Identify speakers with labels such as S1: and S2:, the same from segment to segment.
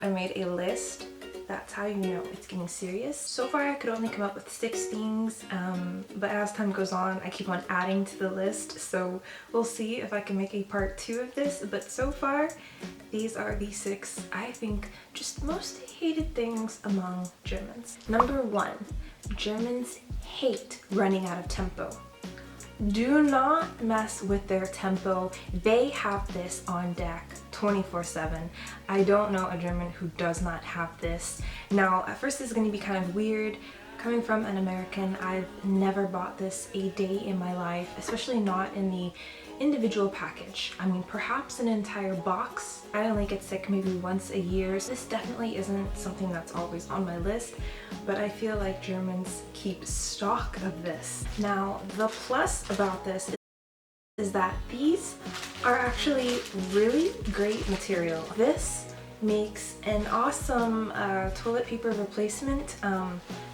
S1: I made a list. That's how you know it's getting serious. So far I could only come up with 6 things, but as time goes on I keep on adding to the list, so we'll see if I can make a part 2 of this. But so far these are the 6 I think just most hated things among Germans. Number 1, Germans hate running out of tempo. Do not mess with their tempo. They have this on deck 24/7. I don't know a German who does not have this. Now, at first this is going to be kind of weird. Coming from an American, I've never bought this a day in my life, especially not in the individual package. I mean, perhaps an entire box. I only get sick maybe once a year, so this definitely isn't something that's always on my list, but I feel like Germans keep stock of this. Now, the plus about this is that these are actually really great material. This makes an awesome toilet paper replacement.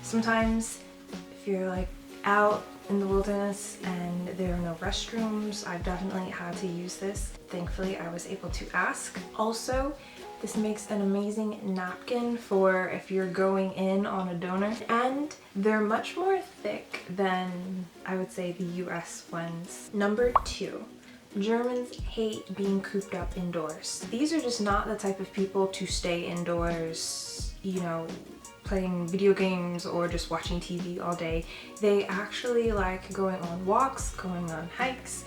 S1: Sometimes if you're like out in the wilderness and there are no restrooms, I've definitely had to use this. Thankfully I was able to ask. Also, this makes an amazing napkin for if you're going in on a donor, and they're much more thick than I would say the US ones. Number 2, Germans hate being cooped up indoors. These are just not the type of people to stay indoors, you know, playing video games or just watching TV all day. They actually like going on walks, going on hikes,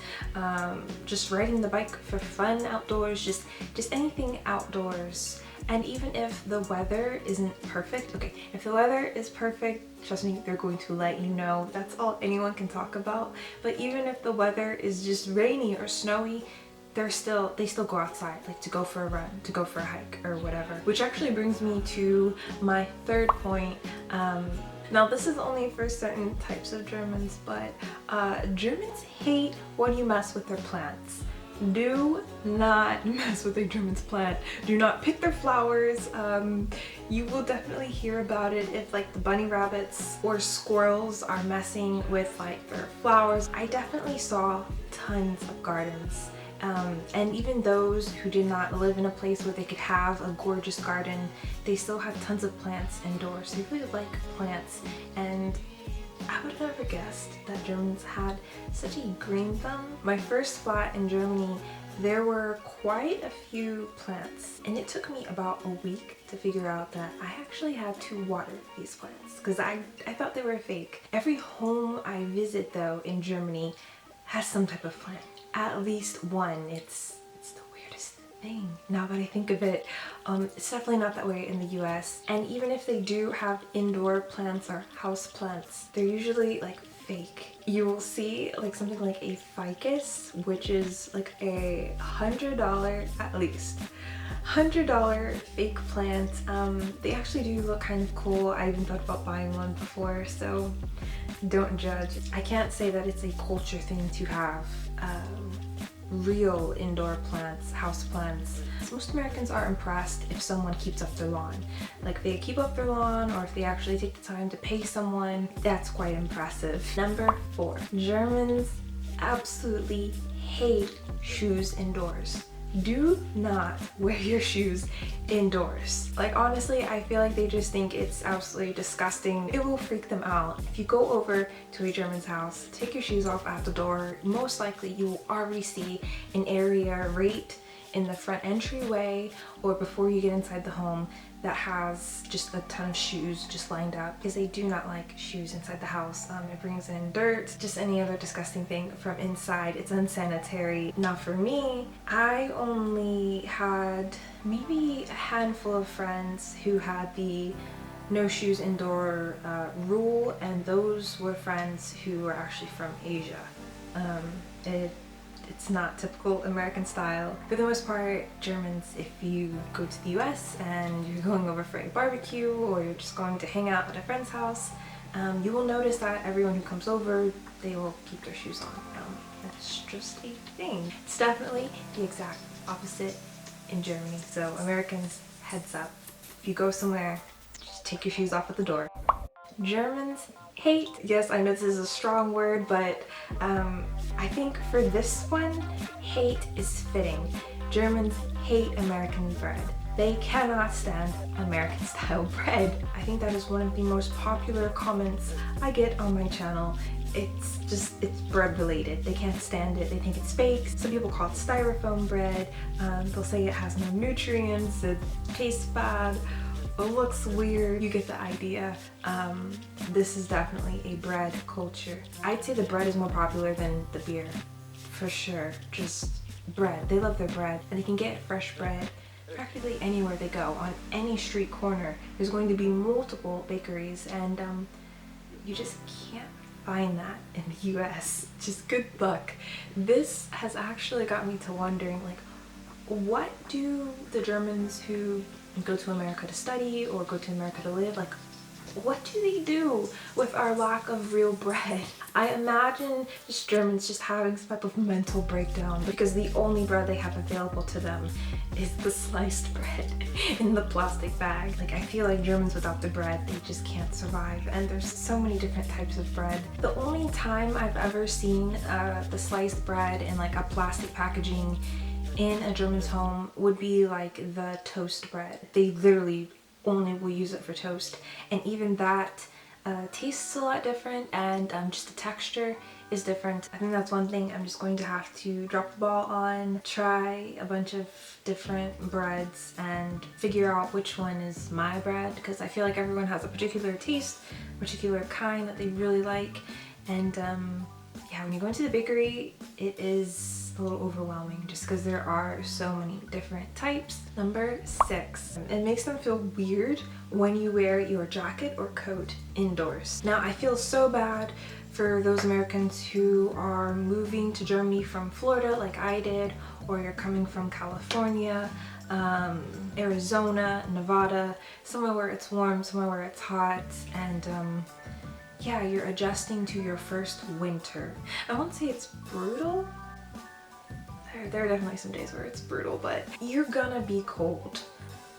S1: just riding the bike for fun outdoors, just anything outdoors. And even if the weather isn't perfect, okay, if the weather is perfect, trust me, they're going to let you know. That's all anyone can talk about. But even if the weather is just rainy or snowy, they still go outside, like to go for a run, to go for a hike or whatever. Which actually brings me to my 3rd point. Now this is only for certain types of Germans, but Germans hate when you mess with their plants. Do not mess with a German's plant. Do not pick their flowers. You will definitely hear about it if like the bunny rabbits or squirrels are messing with like their flowers. I definitely saw tons of gardens. And even those who did not live in a place where they could have a gorgeous garden, they still have tons of plants indoors. They really like plants, and I would have never guessed that Germans had such a green thumb. My first flat in Germany, there were quite a few plants, and it took me about a week to figure out that I actually had to water these plants because I thought they were fake. Every home I visit though in Germany has some type of plant. At least one. It's the weirdest thing now that I think of it. It's definitely not that way in the US. And even if they do have indoor plants or house plants, they're usually like fake. You will see like something like a ficus, which is like a $100 at least. $100 fake plant. They actually do look kind of cool. I even thought about buying one before, so don't judge. I can't say that it's a culture thing to have real indoor plants, house plants. Most Americans are impressed if someone keeps up their lawn. Like if they keep up their lawn, or if they actually take the time to pay someone, that's quite impressive. Number 4, Germans absolutely hate shoes indoors. Do not wear your shoes indoors. Like honestly, I feel like they just think it's absolutely disgusting. It will freak them out. If you go over to a German's house, take your shoes off at the door, most likely you will already see an area right in the front entryway or before you get inside the home that has just a ton of shoes just lined up, because they do not like shoes inside the house. It brings in dirt, just any other disgusting thing from inside. It's unsanitary. Now for me, I only had maybe a handful of friends who had the no shoes indoor rule, and those were friends who were actually from Asia. It's not typical American style. For the most part, Germans, if you go to the US and you're going over for a barbecue or you're just going to hang out at a friend's house, you will notice that everyone who comes over, they will keep their shoes on. That's just a thing. It's definitely the exact opposite in Germany. So Americans, heads up. If you go somewhere, just take your shoes off at the door. Germans hate, yes, I know this is a strong word, but I think for this one, hate is fitting. Germans hate American bread. They cannot stand American style bread. I think that is one of the most popular comments I get on my channel. It's bread related. They can't stand it. They think it's fake. Some people call it styrofoam bread. They'll say it has no nutrients, it tastes bad, it looks weird. You get the idea. This is definitely a bread culture. I'd say the bread is more popular than the beer, for sure. Just bread. They love their bread, and they can get fresh bread practically anywhere they go. On any street corner, there's going to be multiple bakeries, and you just can't find that in the US. Just good luck. This has actually got me to wondering, like, what do the Germans who go to America to study or go to America to live, like, what do they do with our lack of real bread? I imagine just Germans just having some type of mental breakdown because the only bread they have available to them is the sliced bread in the plastic bag. Like, I feel like Germans without the bread, they just can't survive. And there's so many different types of bread. The only time I've ever seen the sliced bread in like a plastic packaging in a German's home would be like the toast bread. They literally only will use it for toast, and even that tastes a lot different, and just the texture is different. I think that's one thing I'm just going to have to drop the ball on, try a bunch of different breads and figure out which one is my bread, because I feel like everyone has a particular taste, particular kind that they really like. And yeah, when you go into the bakery, it is a little overwhelming just because there are so many different types. Number 6, it makes them feel weird when you wear your jacket or coat indoors. Now, I feel so bad for those Americans who are moving to Germany from Florida like I did, or you're coming from California, Arizona, Nevada, somewhere where it's warm, somewhere where it's hot, and yeah, you're adjusting to your first winter. I won't say it's brutal. There are definitely some days where it's brutal, but you're gonna be cold.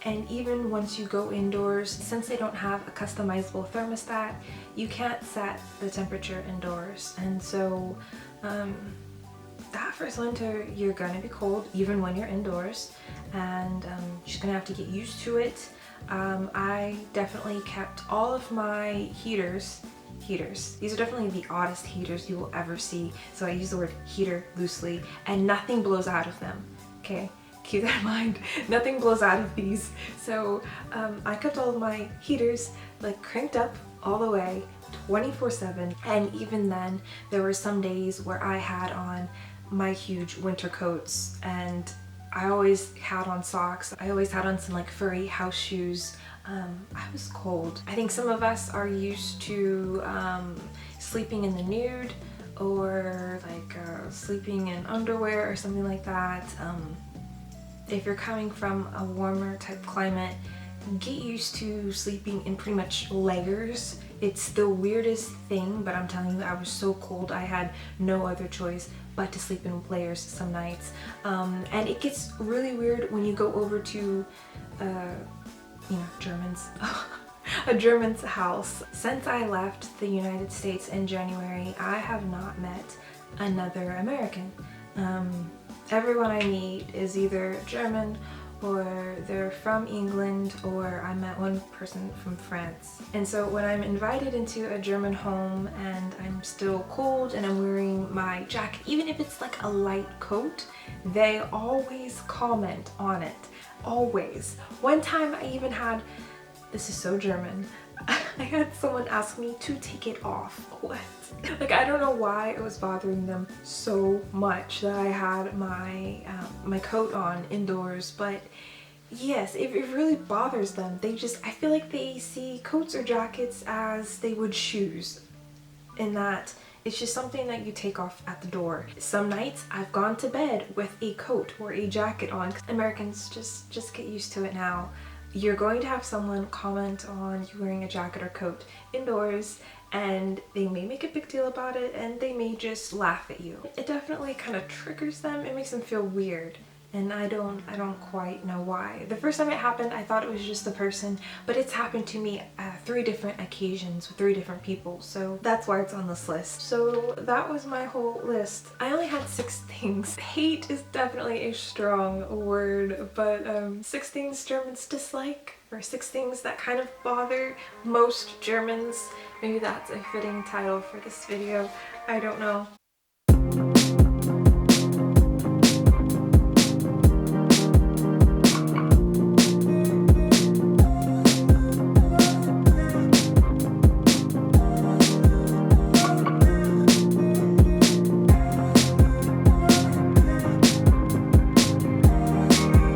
S1: And even once you go indoors, since they don't have a customizable thermostat, you can't set the temperature indoors. And so that first winter, you're gonna be cold even when you're indoors, and you're just gonna have to get used to it. I definitely kept all of my heaters. These are definitely the oddest heaters you will ever see. So I use the word heater loosely, and nothing blows out of them, okay? Keep that in mind. Nothing blows out of these. So I kept all of my heaters like cranked up all the way 24/7, and even then there were some days where I had on my huge winter coats, and I always had on socks. I always had on some like furry house shoes. I was cold. I think some of us are used to sleeping in the nude, or like sleeping in underwear or something like that. If you're coming from a warmer type climate, get used to sleeping in pretty much layers. It's the weirdest thing, but I'm telling you, I was so cold I had no other choice but to sleep in layers some nights. And it gets really weird when you go over to you know, Germans, a German's house. Since I left the United States in January, I have not met another American. Everyone I meet is either German, or they're from England, or I met one person from France. And so when I'm invited into a German home and I'm still cold and I'm wearing my jacket, even if it's like a light coat, they always comment on it. Always. One time I even had, this is so German, I had someone ask me to take it off. What? Like, I don't know why it was bothering them so much that I had my my coat on indoors, but yes, it really bothers them. They just, I feel like they see coats or jackets as they would shoes, in that it's just something that you take off at the door. Some nights I've gone to bed with a coat or a jacket on. Americans, just get used to it now. You're going to have someone comment on you wearing a jacket or coat indoors, and they may make a big deal about it, and they may just laugh at you. It definitely kind of triggers them. It makes them feel weird. and I don't quite know why. The first time it happened, I thought it was just the person, but it's happened to me 3 different occasions with 3 different people, so that's why it's on this list. So that was my whole list. I only had 6 things. Hate is definitely a strong word, but 6 things Germans dislike, or 6 things that kind of bother most Germans. Maybe that's a fitting title for this video. I don't know.